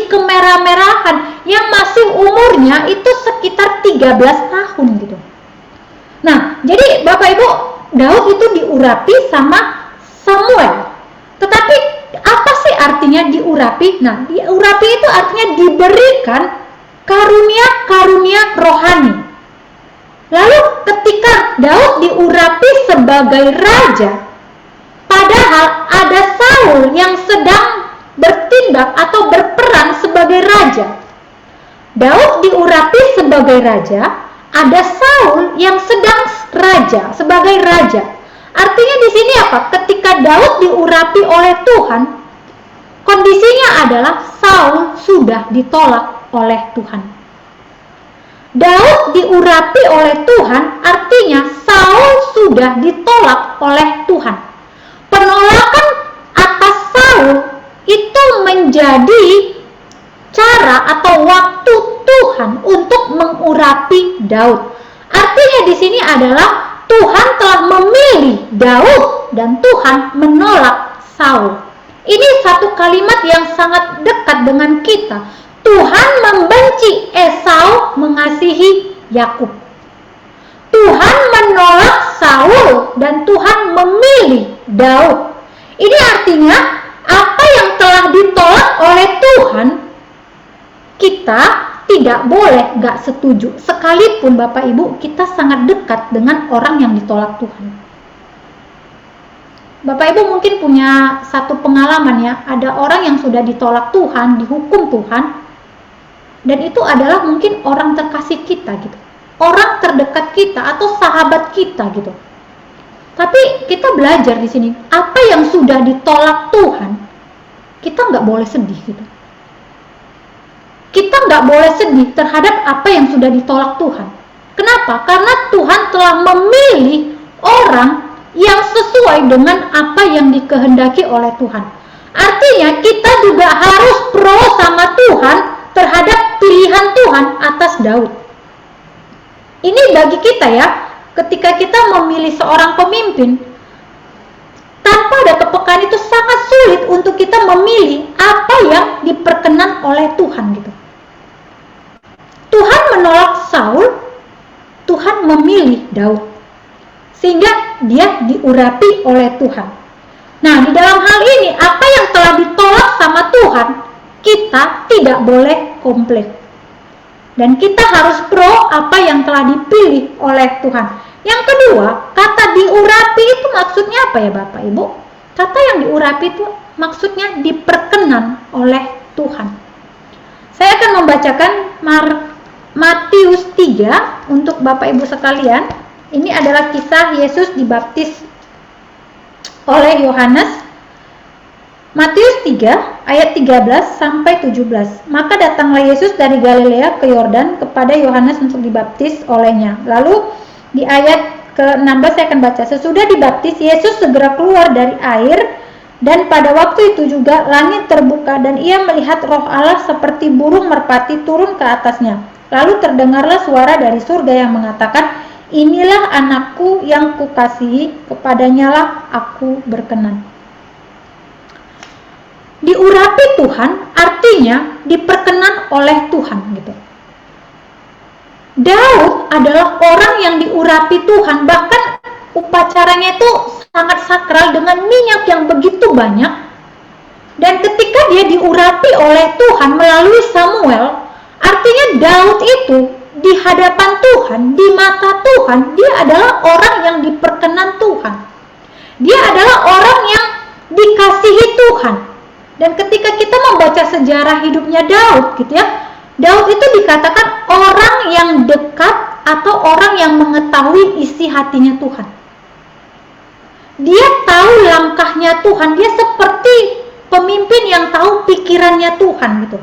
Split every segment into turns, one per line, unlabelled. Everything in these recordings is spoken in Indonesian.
masih kemerah-merahan, yang masih umurnya itu sekitar 13 tahun gitu. Nah, jadi Bapak Ibu, Daud itu diurapi sama Samuel. Tetapi apa sih artinya diurapi? Nah, diurapi itu artinya diberikan karunia-karunia rohani. Lalu ketika Daud diurapi sebagai raja, padahal ada Saul yang sedang bertindak atau berperan sebagai raja. Daud diurapi sebagai raja, ada Saul yang sedang sebagai raja. Artinya di sini apa? Ketika Daud diurapi oleh Tuhan, kondisinya adalah Saul sudah ditolak oleh Tuhan. Daud diurapi oleh Tuhan, artinya Saul sudah ditolak oleh Tuhan. Penolakan atas Saul itu menjadi cara atau waktu Tuhan untuk mengurapi Daud. Artinya di sini adalah Tuhan telah memilih Daud dan Tuhan menolak Saul. Ini satu kalimat yang sangat dekat dengan kita. Tuhan membenci Esau, mengasihi Yakub. Tuhan menolak Saul dan Tuhan memilih Daud. Ini artinya apa yang telah ditolak oleh Tuhan, kita tidak boleh gak setuju. Sekalipun Bapak Ibu kita sangat dekat dengan orang yang ditolak Tuhan. Bapak Ibu mungkin punya satu pengalaman ya, ada orang yang sudah ditolak Tuhan, dihukum Tuhan, dan itu adalah mungkin orang terkasih kita gitu, orang terdekat kita atau sahabat kita gitu. Tapi kita belajar di sini, apa yang sudah ditolak Tuhan, kita nggak boleh sedih gitu. Kita nggak boleh sedih terhadap apa yang sudah ditolak Tuhan. Kenapa? Karena Tuhan telah memilih orang yang sesuai dengan apa yang dikehendaki oleh Tuhan. Artinya kita juga harus pro sama Tuhan terhadap pilihan Tuhan atas Daud. Ini bagi kita ya, ketika kita memilih seorang pemimpin, tanpa ada kepekaan itu sangat sulit untuk kita memilih apa yang diperkenan oleh Tuhan gitu. Tuhan menolak Saul, Tuhan memilih Daud, sehingga dia diurapi oleh Tuhan. Nah, di dalam hal ini, apa yang telah ditolak sama Tuhan, kita tidak boleh komplain. Dan kita harus pro apa yang telah dipilih oleh Tuhan. Yang kedua, kata diurapi itu maksudnya apa ya Bapak Ibu? Kata yang diurapi itu maksudnya diperkenan oleh Tuhan. Saya akan membacakan Matius 3 untuk Bapak Ibu sekalian. Ini adalah kisah Yesus dibaptis oleh Yohanes. Matius 3 ayat 13 sampai 17. Maka datanglah Yesus dari Galilea ke Yordan kepada Yohanes untuk dibaptis olehnya. Lalu di ayat ke-16 saya akan baca. Sesudah dibaptis, Yesus segera keluar dari air, dan pada waktu itu juga langit terbuka dan ia melihat Roh Allah seperti burung merpati turun ke atasnya. Lalu terdengarlah suara dari surga yang mengatakan, "Inilah anakku yang kukasihi, kepadanyalah aku berkenan." Diurapi Tuhan artinya diperkenan oleh Tuhan gitu. Daud adalah orang yang diurapi Tuhan, bahkan upacaranya itu sangat sakral dengan minyak yang begitu banyak. Dan ketika dia diurapi oleh Tuhan melalui Samuel, artinya Daud itu di hadapan Tuhan, di mata Tuhan, dia adalah orang yang diperkenan Tuhan. Dia adalah orang yang dikasihi Tuhan. Dan ketika kita membaca sejarah hidupnya Daud gitu ya, Daud itu dikatakan orang yang dekat atau orang yang mengetahui isi hatinya Tuhan. Dia tahu langkahnya Tuhan, dia seperti pemimpin yang tahu pikirannya Tuhan gitu.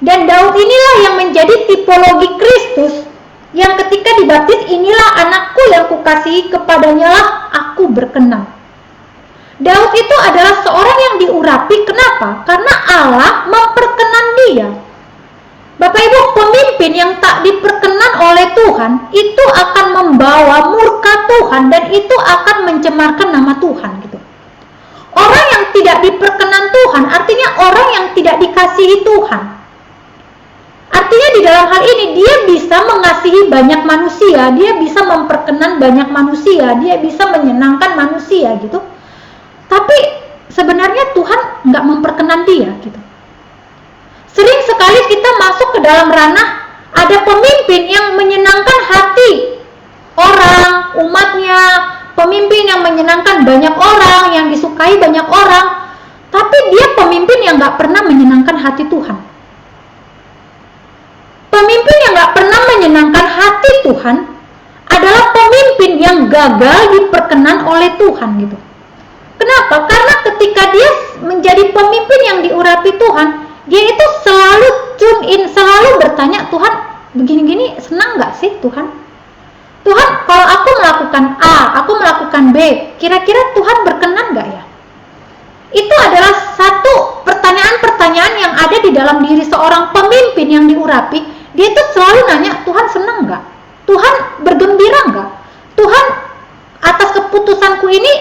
Dan Daud inilah yang menjadi tipologi Kristus, yang ketika dibaptis, "Inilah anakku yang kukasihi, kepadanyalah aku berkenan." Daud itu adalah seorang yang diurapi. Kenapa? Karena Allah memperkenan dia. Bapak Ibu, pemimpin yang tak diperkenan oleh Tuhan itu akan membawa murka Tuhan, dan itu akan mencemarkan nama Tuhan gitu. Orang yang tidak diperkenan Tuhan artinya orang yang tidak dikasihi Tuhan. dalam hal ini dia bisa mengasihi banyak manusia, dia bisa memperkenan banyak manusia, dia bisa menyenangkan manusia gitu. Tapi sebenarnya Tuhan nggak memperkenan dia gitu. Sering sekali kita masuk ke dalam ranah ada pemimpin yang menyenangkan hati orang, umatnya, pemimpin yang menyenangkan banyak orang, yang disukai banyak orang, tapi dia pemimpin yang nggak pernah menyenangkan hati Tuhan. Pemimpin yang nggak pernah menyenangkan hati Tuhan adalah pemimpin yang gagal diperkenan oleh Tuhan gitu. Kenapa? Karena ketika dia menjadi pemimpin yang diurapi Tuhan, dia itu selalu tune in, selalu bertanya, Tuhan begini-gini senang nggak sih Tuhan? Tuhan kalau aku melakukan A, aku melakukan B, kira-kira Tuhan berkenan nggak ya? Itu adalah satu pertanyaan-pertanyaan yang ada di dalam diri seorang pemimpin yang diurapi. Dia itu selalu nanya, Tuhan senang nggak? Tuhan bergembira nggak? Tuhan atas keputusanku ini,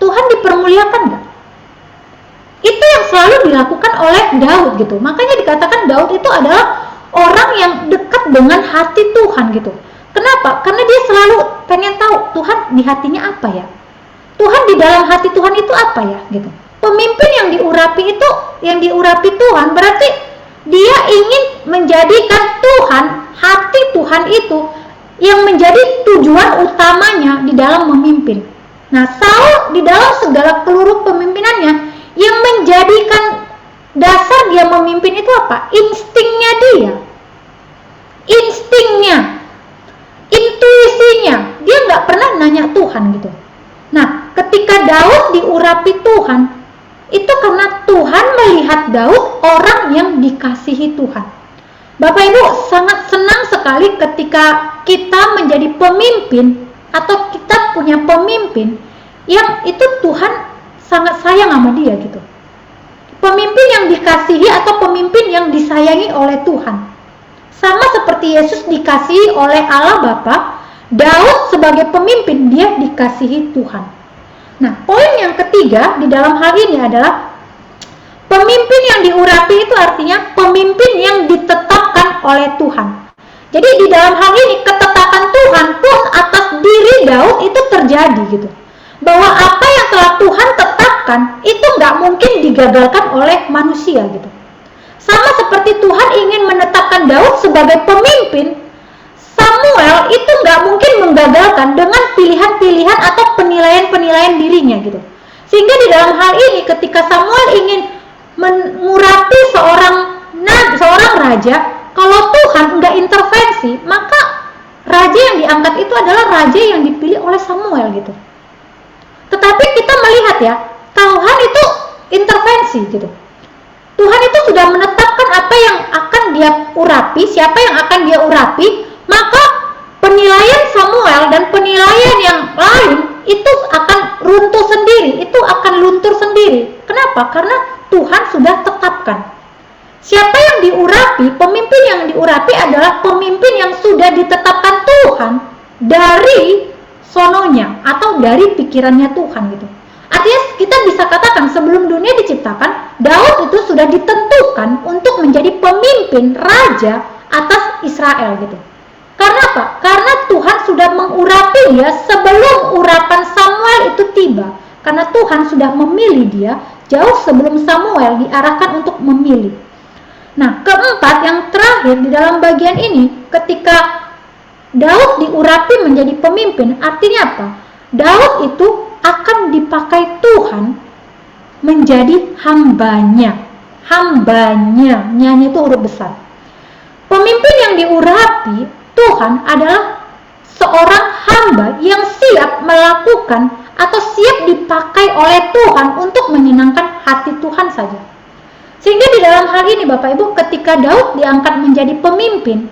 Tuhan dipermuliakan nggak? Itu yang selalu dilakukan oleh Daud gitu. Makanya dikatakan Daud itu adalah orang yang dekat dengan hati Tuhan gitu. Kenapa? Karena dia selalu pengen tahu Tuhan di hatinya apa ya? Tuhan di dalam hati Tuhan itu apa ya gitu. Pemimpin yang diurapi itu, yang diurapi Tuhan, berarti dia ingin menjadikan Tuhan, hati Tuhan itu yang menjadi tujuan utamanya di dalam memimpin. Nah, Saul di dalam segala seluruh pemimpinannya yang menjadikan dasar dia memimpin itu apa? Instingnya dia. Instingnya, intuisinya. Dia nggak pernah nanya Tuhan gitu. Nah, ketika Daud diurapi Tuhan, itu karena Tuhan melihat Daud orang yang dikasihi Tuhan. Bapak Ibu sangat senang sekali ketika kita menjadi pemimpin atau kita punya pemimpin yang itu Tuhan sangat sayang sama dia gitu. Pemimpin yang dikasihi atau pemimpin yang disayangi oleh Tuhan. Sama seperti Yesus dikasihi oleh Allah Bapa, Daud sebagai pemimpin dia dikasihi Tuhan. Nah, poin yang ketiga di dalam hal ini adalah pemimpin yang diurapi itu artinya pemimpin yang ditetapkan oleh Tuhan. Jadi di dalam hal ini ketetapan Tuhan pun atas diri Daud itu terjadi gitu. Bahwa apa yang telah Tuhan tetapkan itu nggak mungkin digagalkan oleh manusia gitu. Sama seperti Tuhan ingin menetapkan Daud sebagai pemimpin, Samuel itu nggak mungkin menggagalkan dengan pilihan-pilihan atau penilaian-penilaian dirinya gitu. Sehingga di dalam hal ini ketika Samuel ingin mengurapi seorang raja, kalau Tuhan nggak intervensi, maka raja yang diangkat itu adalah raja yang dipilih oleh Samuel gitu. Tetapi kita melihat ya, Tuhan itu intervensi gitu. Tuhan itu sudah menetapkan apa yang akan dia urapi, siapa yang akan dia urapi, maka penilaian Samuel dan penilaian yang lain itu akan runtuh sendiri, itu akan luntur sendiri. Kenapa? Karena Tuhan sudah tetapkan. Siapa yang diurapi, pemimpin yang diurapi adalah pemimpin yang sudah ditetapkan Tuhan dari sononya atau dari pikirannya Tuhan gitu. Artinya kita bisa katakan sebelum dunia diciptakan, Daud itu sudah ditentukan untuk menjadi pemimpin raja atas Israel gitu. Karena apa? Karena Tuhan sudah mengurapi dia sebelum urapan Samuel itu tiba. Karena Tuhan sudah memilih dia jauh sebelum Samuel diarahkan untuk memilih. Nah, keempat yang terakhir di dalam bagian ini, ketika Daud diurapi menjadi pemimpin, artinya apa? Daud itu akan dipakai Tuhan menjadi hambanya. Hambanya, nyanyi itu huruf besar. Pemimpin yang diurapi Tuhan adalah seorang hamba yang siap melakukan atau siap dipakai oleh Tuhan untuk menyenangkan hati Tuhan saja. Sehingga di dalam hal ini Bapak Ibu, ketika Daud diangkat menjadi pemimpin,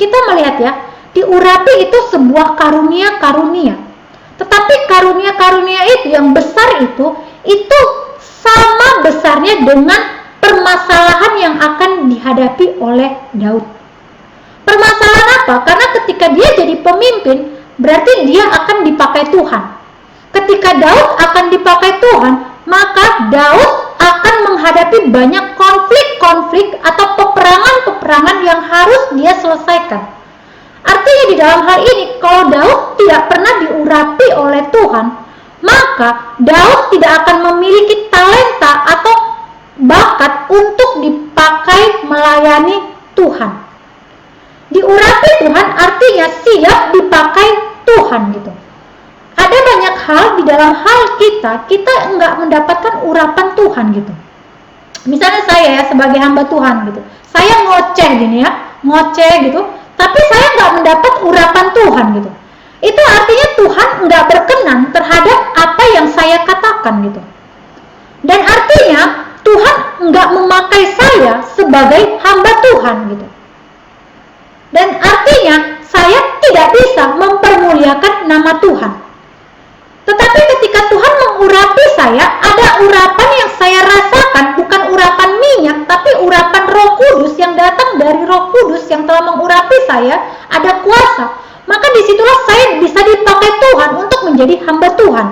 kita melihat ya, diurapi itu sebuah karunia-karunia. Tetapi karunia-karunia itu yang besar itu sama besarnya dengan permasalahan yang akan dihadapi oleh Daud. Permasalahan apa? Karena ketika dia jadi pemimpin, berarti dia akan dipakai Tuhan. Ketika Daud akan dipakai Tuhan, maka Daud akan akan menghadapi banyak konflik-konflik atau peperangan-peperangan yang harus dia selesaikan. Artinya di dalam hal ini, kalau Daud tidak pernah diurapi oleh Tuhan, maka Daud tidak akan memiliki talenta atau bakat untuk dipakai melayani Tuhan. Diurapi Tuhan artinya siap dipakai Tuhan gitu. Ada banyak hal di dalam hal kita enggak mendapatkan urapan Tuhan gitu. Misalnya saya ya sebagai hamba Tuhan gitu, saya ngoceh gini ya, ngoceh gitu, tapi saya enggak mendapat urapan Tuhan gitu. Itu artinya Tuhan enggak berkenan terhadap apa yang saya katakan gitu. Dan artinya Tuhan enggak memakai saya sebagai hamba Tuhan gitu. Dan artinya saya tidak bisa mempermuliakan nama Tuhan. Tetapi ketika Tuhan mengurapi saya, ada urapan yang saya rasakan, bukan urapan minyak, tapi urapan Roh Kudus yang datang dari Roh Kudus yang telah mengurapi saya, ada kuasa. Maka disitulah saya bisa dipakai Tuhan untuk menjadi hamba Tuhan.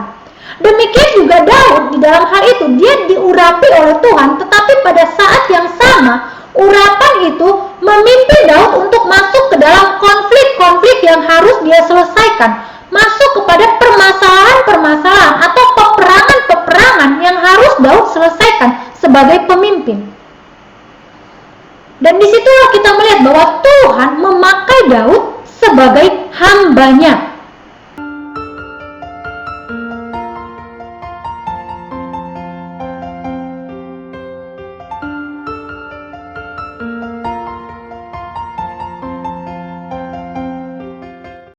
Demikian juga Daud di dalam hal itu, dia diurapi oleh Tuhan, tetapi pada saat yang sama, urapan itu memimpin Daud untuk masuk ke dalam konflik-konflik yang harus dia selesaikan. Masuk kepada permasalahan-permasalahan atau peperangan-peperangan yang harus Daud selesaikan sebagai pemimpin. Dan disitulah kita melihat bahwa Tuhan memakai Daud sebagai hambanya.